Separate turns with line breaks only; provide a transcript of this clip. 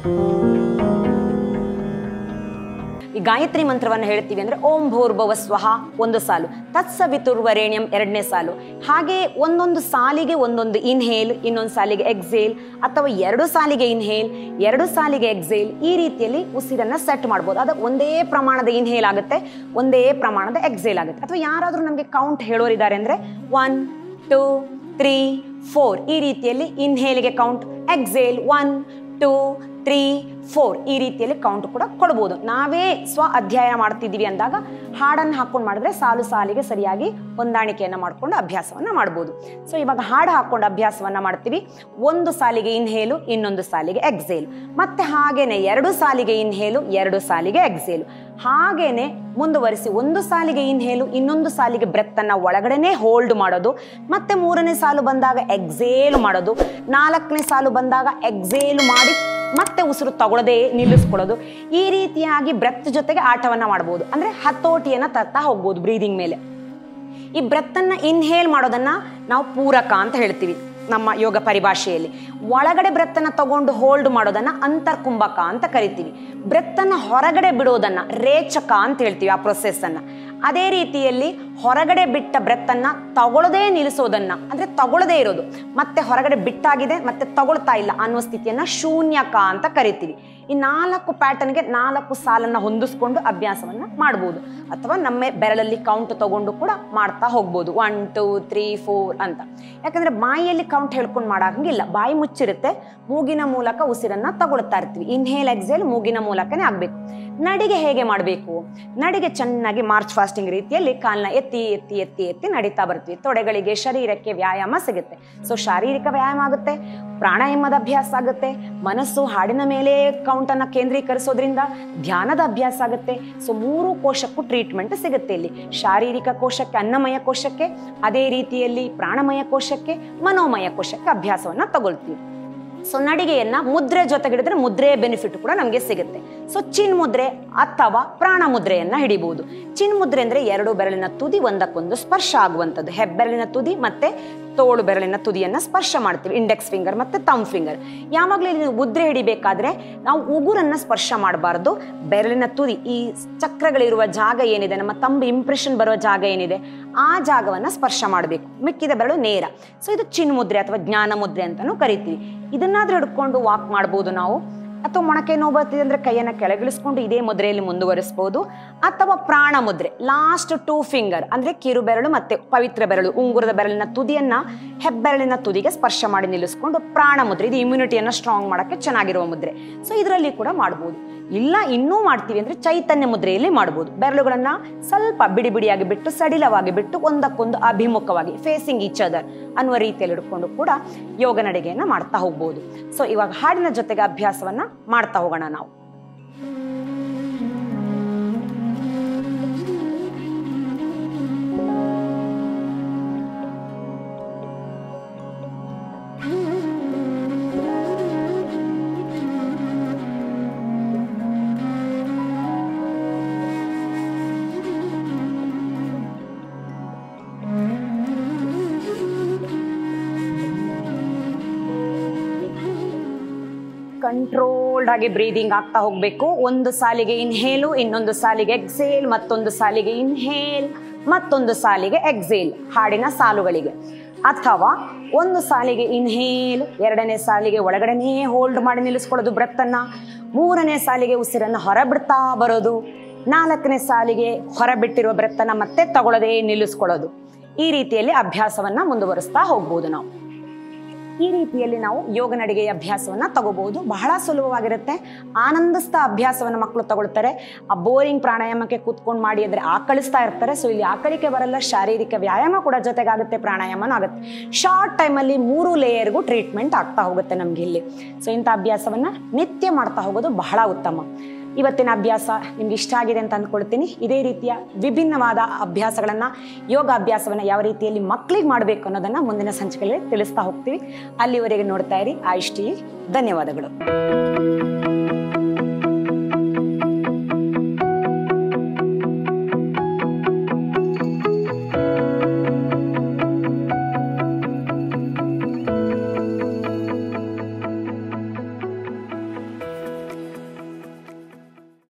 ಈ ಗಾಯತ್ರಿ ಮಂತ್ರವನ್ನು ಹೇಳ್ತೀವಿ ಅಂದರೆ ಓಂ ಭೂರ್ಭುವಃ ಸ್ವಃ ಒಂದು ಸಾಲು, ತತ್ಸವಿತುರ್ವರೇಣ್ಯಂ ಎರಡನೇ ಸಾಲು. ಹಾಗೆ ಒಂದೊಂದು ಸಾಲಿಗೆ ಒಂದೊಂದು ಇನ್ಹೇಲ್, ಇನ್ನೊಂದು ಸಾಲಿಗೆ ಎಕ್ಸೇಲ್, ಅಥವಾ 2 ಸಾಲಿಗೆ ಇನ್ಹೇಲ್ 2 ಸಾಲಿಗೆ ಎಕ್ಸೇಲ್, ಈ ರೀತಿಯಲ್ಲಿ ಉಸಿರನ್ನು ಸೆಟ್ ಮಾಡ್ಬೋದು. ಅದು ಒಂದೇ ಪ್ರಮಾಣದ ಇನ್ಹೇಲ್ ಆಗುತ್ತೆ, ಒಂದೇ ಪ್ರಮಾಣದ ಎಕ್ಸೇಲ್ ಆಗುತ್ತೆ. ಅಥವಾ ಯಾರಾದರೂ ನಮಗೆ ಕೌಂಟ್ ಹೇಳೋರಿದ್ದಾರೆ ಅಂದರೆ 1 2 3 4 ಈ ರೀತಿಯಲ್ಲಿ ಇನ್ಹೇಲ್ಗೆ ಕೌಂಟ್, ಎಕ್ಸೇಲ್ 1 2 3 4 ಈ ರೀತಿಯಲ್ಲಿ ಕೌಂಟ್ ಕೂಡ ಕೊಡ್ಬೋದು. ನಾವೇ ಸ್ವ ಅಧ್ಯಯನ ಮಾಡ್ತಿದ್ದೀವಿ ಅಂದಾಗ ಹಾಡನ್ನು ಹಾಕೊಂಡು ಮಾಡಿದ್ರೆ ಸಾಲು ಸಾಲಿಗೆ ಸರಿಯಾಗಿ ಹೊಂದಾಣಿಕೆಯನ್ನು ಮಾಡಿಕೊಂಡು ಅಭ್ಯಾಸವನ್ನು ಮಾಡ್ಬೋದು. ಸೊ ಇವಾಗ ಹಾಡು ಹಾಕೊಂಡು ಅಭ್ಯಾಸವನ್ನು ಮಾಡ್ತೀವಿ. ಒಂದು ಸಾಲಿಗೆ ಇನ್ಹೇಲು, ಇನ್ನೊಂದು ಸಾಲಿಗೆ ಎಕ್ಸೇಲು, ಮತ್ತೆ ಹಾಗೇನೆ 2 ಸಾಲಿಗೆ ಇನ್ಹೇಲು 2 ಸಾಲಿಗೆ ಎಕ್ಸೇಲು, ಹಾಗೇನೆ ಮುಂದುವರಿಸಿ ಒಂದು ಸಾಲಿಗೆ ಇನ್ಹೇಲು, ಇನ್ನೊಂದು ಸಾಲಿಗೆ ಬ್ರೆತ್ತನ್ನು ಒಳಗಡೆನೆ ಹೋಲ್ಡ್ ಮಾಡೋದು, ಮತ್ತೆ 3ನೇ ಸಾಲು ಬಂದಾಗ ಎಕ್ಸೇಲು ಮಾಡೋದು, 4ನೇ ಸಾಲು ಬಂದಾಗ ಎಕ್ಸೇಲು ಮಾಡಿ ಮತ್ತೆ ಉಸಿರು ತಗೊಳ್ಳದೆ ನಿಲ್ಲಿಸ್ಕೊಳ್ಳೋದು. ಈ ರೀತಿಯಾಗಿ ಬ್ರೆತ್ ಜೊತೆಗೆ ಆಟವನ್ನ ಮಾಡಬಹುದು. ಅಂದ್ರೆ ಹತೋಟಿಯನ್ನ ತರ್ತಾ ಹೋಗ್ಬೋದು ಬ್ರೀದಿಂಗ್ ಮೇಲೆ. ಈ ಬ್ರೆತ್ತನ್ನ ಇನ್ಹೇಲ್ ಮಾಡೋದನ್ನ ನಾವು ಪೂರಕ ಅಂತ ಹೇಳ್ತೀವಿ ನಮ್ಮ ಯೋಗ ಪರಿಭಾಷೆಯಲ್ಲಿ. ಒಳಗಡೆ ಬ್ರೆತ್ತನ್ನ ತಗೊಂಡು ಹೋಲ್ಡ್ ಮಾಡೋದನ್ನ ಅಂತರ್ಕುಂಭಕ ಅಂತ ಕರಿತೀವಿ. ಬ್ರೆತ್ತನ್ನ ಹೊರಗಡೆ ಬಿಡೋದನ್ನ ರೇಚಕ ಅಂತ ಹೇಳ್ತೀವಿ ಆ ಪ್ರೊಸೆಸ್ ಅನ್ನ. ಅದೇ ರೀತಿಯಲ್ಲಿ ಹೊರಗಡೆ ಬಿಟ್ಟ ಬ್ರೆತ್ತನ್ನ ತಗೊಳ್ಳದೇ ನಿಲ್ಲಿಸೋದನ್ನ, ಅಂದ್ರೆ ತಗೊಳ್ಳದೇ ಇರೋದು, ಮತ್ತೆ ಹೊರಗಡೆ ಬಿಟ್ಟಾಗಿದೆ ಮತ್ತೆ ತಗೊಳ್ತಾ ಇಲ್ಲ ಅನ್ನುವ ಸ್ಥಿತಿಯನ್ನ ಶೂನ್ಯಕ ಅಂತ ಕರಿತೀವಿ. ಈ 4 ಪ್ಯಾಟರ್ನ್ಗೆ 4 ಸಾಲನ್ನ ಹೊಂದಿಸ್ಕೊಂಡು ಅಭ್ಯಾಸವನ್ನ ಮಾಡ್ಬೋದು. ಅಥವಾ ನಮ್ಮ ಬೆರಳಲ್ಲಿ ಕೌಂಟ್ ತಗೊಂಡು ಕೂಡ ಮಾಡ್ತಾ ಹೋಗ್ಬೋದು, 1 2 3 4 ಅಂತ. ಯಾಕಂದ್ರೆ ಬಾಯಿಯಲ್ಲಿ ಕೌಂಟ್ ಹೇಳ್ಕೊಂಡು ಮಾಡಂಗಿಲ್ಲ, ಬಾಯಿ ಮುಚ್ಚಿರುತ್ತೆ, ಮೂಗಿನ ಮೂಲಕ ಉಸಿರನ್ನ ತಗೊಳ್ತಾ ಇರ್ತೀವಿ. ಇನ್ಹೇಲ್ ಎಕ್ಸೇಲ್ ಮೂಗಿನ ಮೂಲಕನೇ ಆಗ್ಬೇಕು. ನಡಿಗೆ ಹೇಗೆ ಮಾಡಬೇಕು? ನಡಿಗೆ ಚೆನ್ನಾಗಿ ಮಾರ್ಚ್ ಫಾಸ್ಟಿಂಗ್ ರೀತಿಯಲ್ಲಿ ಕಾಲ್ನ ಎತ್ತಿ ಎತ್ತಿ ಎತ್ತಿ ಎತ್ತಿ ನಡೀತಾ ಬರ್ತೀವಿ. ತೊಡೆಗಳಿಗೆ, ಶರೀರಕ್ಕೆ ವ್ಯಾಯಾಮ ಸಿಗುತ್ತೆ. ಸೊ ಶಾರೀರಿಕ ವ್ಯಾಯಾಮ ಆಗುತ್ತೆ, ಪ್ರಾಣಾಯಾಮದ ಅಭ್ಯಾಸ ಆಗುತ್ತೆ, ಮನಸ್ಸು ಹಾಡಿನ ಮೇಲೆ ಕೌಂಟನ್ನು ಕೇಂದ್ರೀಕರಿಸೋದ್ರಿಂದ ಧ್ಯಾನದ ಅಭ್ಯಾಸ ಆಗುತ್ತೆ. ಸೊ 3 ಕೋಶಕ್ಕೂ ಟ್ರೀಟ್ಮೆಂಟ್ ಸಿಗುತ್ತೆ ಇಲ್ಲಿ. ಶಾರೀರಿಕ ಕೋಶಕ್ಕೆ, ಅನ್ನಮಯ ಕೋಶಕ್ಕೆ, ಅದೇ ರೀತಿಯಲ್ಲಿ ಪ್ರಾಣಮಯ ಕೋಶಕ್ಕೆ, ಮನೋಮಯ ಕೋಶಕ್ಕೆ ಅಭ್ಯಾಸವನ್ನ ತಗೊಳ್ತೀವಿ. ಸೊ ನಡಿಗೆಯನ್ನ ಮುದ್ರೆ ಜೊತೆಗಿಡಿದ್ರೆ ಮುದ್ರೆಯ ಬೆನಿಫಿಟ್ ಕೂಡ ನಮಗೆ ಸಿಗುತ್ತೆ. ಸೊ ಚಿನ್ ಮುದ್ರೆ ಅಥವಾ ಪ್ರಾಣ ಮುದ್ರೆಯನ್ನ ಹಿಡಿಬಹುದು. ಚಿನ್ ಮುದ್ರೆ ಅಂದ್ರೆ 2 ಬೆರಳಿನ ತುದಿ ಒಂದಕ್ಕೊಂದು ಸ್ಪರ್ಶ ಆಗುವಂಥದ್ದು. ಹೆಬ್ಬೆರಳಿನ ತುದಿ ಮತ್ತೆ ತೋಳು ಬೆರಳಿನ ತುದಿಯನ್ನ ಸ್ಪರ್ಶ ಮಾಡ್ತೀವಿ, ಇಂಡೆಕ್ಸ್ ಫಿಂಗರ್ ಮತ್ತೆ ಥಂಬ್ ಫಿಂಗರ್. ಯಾವಾಗಲೂ ಇಲ್ಲಿ ಮುದ್ರೆ ಹಿಡಿಬೇಕಾದ್ರೆ ನಾವು ಉಗುರನ್ನ ಸ್ಪರ್ಶ ಮಾಡಬಾರ್ದು. ಬೆರಳಿನ ತುದಿ, ಈ ಚಕ್ರಗಳಿರುವ ಜಾಗ ಏನಿದೆ, ನಮ್ಮ ಥಂಬ್ ಇಂಪ್ರೆಷನ್ ಬರುವ ಜಾಗ ಏನಿದೆ, ಆ ಜಾಗವನ್ನ ಸ್ಪರ್ಶ ಮಾಡಬೇಕು. ಮಿಕ್ಕಿದ ಬೆರಳು ನೇರ. ಸೊ ಇದು ಚಿನ್ ಮುದ್ರೆ ಅಥವಾ ಜ್ಞಾನ ಮುದ್ರೆ ಅಂತಾನೂ ಕರಿತೀವಿ. ಇದನ್ನಾದ್ರೂ ಹಿಡ್ಕೊಂಡು ವಾಕ್ ಮಾಡ್ಬೋದು ನಾವು. ಅಥವಾ ಮೊಣಕೆ ನೋವು ಬರ್ತಿದೆ ಅಂದ್ರೆ ಕೈಯನ್ನ ಕೆಳಗಿಳಿಸ್ಕೊಂಡು ಇದೇ ಮುದ್ರೆಯಲ್ಲಿ ಮುಂದುವರಿಸಬಹುದು. ಅಥವಾ ಪ್ರಾಣ ಮುದ್ರೆ, ಲಾಸ್ಟ್ 2 ಫಿಂಗರ್ ಅಂದ್ರೆ ಕಿರು ಬೆರಳು ಮತ್ತೆ ಪವಿತ್ರ ಬೆರಳು, ಉಂಗುರದ ಬೆರಳಿನ ತುದಿಯನ್ನ ಹೆಬ್ಬೆರಳಿನ ತುದಿಗೆ ಸ್ಪರ್ಶ ಮಾಡಿ ನಿಲ್ಲಿಸ್ಕೊಂಡು ಪ್ರಾಣ ಮುದ್ರೆ. ಇದು ಇಮ್ಯುನಿಟಿಯನ್ನ ಸ್ಟ್ರಾಂಗ್ ಮಾಡಕ್ಕೆ ಚೆನ್ನಾಗಿರುವ ಮುದ್ರೆ. ಸೊ ಇದರಲ್ಲಿ ಕೂಡ ಮಾಡ್ಬೋದು. ಇಲ್ಲ ಇನ್ನೂ ಮಾಡ್ತೀವಿ ಅಂದ್ರೆ ಚೈತನ್ಯ ಮುದ್ರೆಯಲ್ಲಿ ಮಾಡ್ಬೋದು. ಬೆರಳುಗಳನ್ನ ಸ್ವಲ್ಪ ಬಿಡಿ ಬಿಡಿಯಾಗಿ ಬಿಟ್ಟು, ಸಡಿಲವಾಗಿ ಬಿಟ್ಟು, ಒಂದಕ್ಕೊಂದು ಅಭಿಮುಖವಾಗಿ ಫೇಸಿಂಗ್ ಈಚ್ ಅದರ್ ಅನ್ನುವ ರೀತಿಯಲ್ಲಿ ಹಿಡ್ಕೊಂಡು ಕೂಡ ಯೋಗ ನಡಿಗೆಯನ್ನ ಮಾಡ್ತಾ ಹೋಗ್ಬೋದು. ಸೊ ಇವಾಗ ಹಾಡಿನ ಜೊತೆಗೆ ಅಭ್ಯಾಸವನ್ನ ಮಾಡ್ತಾ ಹೋಗೋಣ ನಾವು. ಕಂಟ್ರೋಲ್ಡ್ ಆಗಿ ಬ್ರೀದಿಂಗ್ ಆಗ್ತಾ ಹೋಗ್ಬೇಕು. ಒಂದು ಸಾಲಿಗೆ ಇನ್ಹೇಲು, ಇನ್ನೊಂದು ಸಾಲಿಗೆ ಎಕ್ಸೇಲ್, ಮತ್ತೊಂದು ಸಾಲಿಗೆ ಇನ್ಹೇಲ್, ಮತ್ತೊಂದು ಸಾಲಿಗೆ ಎಕ್ಸೇಲ್ ಹಾಡಿನ ಸಾಲುಗಳಿಗೆ. ಅಥವಾ ಒಂದು ಸಾಲಿಗೆ ಇನ್ಹೇಲ್, 2ನೇ ಸಾಲಿಗೆ ಒಳಗಡೆನೇ ಹೋಲ್ಡ್ ಮಾಡಿ ನಿಲ್ಲಿಸ್ಕೊಳ್ಳೋದು ಬ್ರೆತ್ತನ್ನ, 3ನೇ ಸಾಲಿಗೆ ಉಸಿರನ್ನ ಹೊರಬಿಡ್ತಾ ಬರೋದು, 4ನೇ ಸಾಲಿಗೆ ಹೊರಬಿಟ್ಟಿರುವ ಬ್ರೆತ್ತನ್ನ ಮತ್ತೆ ತಗೊಳ್ಳದೆ ನಿಲ್ಲಿಸ್ಕೊಳ್ಳೋದು. ಈ ರೀತಿಯಲ್ಲಿ ಅಭ್ಯಾಸವನ್ನ ಮುಂದುವರಿಸ್ತಾ ಹೋಗ್ಬೋದು ನಾವು. ಈ ರೀತಿಯಲ್ಲಿ ನಾವು ಯೋಗ ನಡಿಗೆಯ ಅಭ್ಯಾಸವನ್ನ ತಗೋಬಹುದು. ಬಹಳ ಸುಲಭವಾಗಿರುತ್ತೆ. ಆನಂದಿಸ್ತಾ ಅಭ್ಯಾಸವನ್ನ ಮಕ್ಕಳು ತಗೊಳ್ತಾರೆ. ಆ ಬೋರಿಂಗ್ ಪ್ರಾಣಾಯಾಮಕ್ಕೆ ಕೂತ್ಕೊಂಡು ಮಾಡಿ ಅಂದ್ರೆ ಆಕಳಿಸ್ತಾ ಇರ್ತಾರೆ. ಸೊ ಇಲ್ಲಿ ಆಕಳಿಕೆ ಬರಲ್ಲ, ಶಾರೀರಿಕ ವ್ಯಾಯಾಮ ಕೂಡ ಜೊತೆಗಾಗುತ್ತೆ, ಪ್ರಾಣಾಯಾಮನೂ ಆಗುತ್ತೆ. ಶಾರ್ಟ್ ಟೈಮಲ್ಲಿ 3 ಲೇಯರ್ಗೂ ಟ್ರೀಟ್ಮೆಂಟ್ ಆಗ್ತಾ ಹೋಗುತ್ತೆ ನಮ್ಗೆ ಇಲ್ಲಿ. ಸೊ ಇಂಥ ಅಭ್ಯಾಸವನ್ನ ನಿತ್ಯ ಮಾಡ್ತಾ ಹೋಗೋದು ಬಹಳ ಉತ್ತಮ. ಇವತ್ತಿನ ಅಭ್ಯಾಸ ನಿಮ್ಗೆ ಇಷ್ಟ ಆಗಿದೆ ಅಂತ ಅಂದ್ಕೊಳ್ತೀನಿ. ಇದೇ ರೀತಿಯ ವಿಭಿನ್ನವಾದ ಅಭ್ಯಾಸಗಳನ್ನು, ಯೋಗ ಅಭ್ಯಾಸವನ್ನು ಯಾವ ರೀತಿಯಲ್ಲಿ ಮಕ್ಕಳಿಗೆ ಮಾಡಬೇಕು ಅನ್ನೋದನ್ನು ಮುಂದಿನ ಸಂಚಿಕೆಯಲ್ಲಿ ತಿಳಿಸ್ತಾ ಹೋಗ್ತೀವಿ. ಅಲ್ಲಿವರೆಗೆ ನೋಡ್ತಾ ಇರಿ ಆಯುಷ್ ಟಿವಿ. ಧನ್ಯವಾದಗಳು.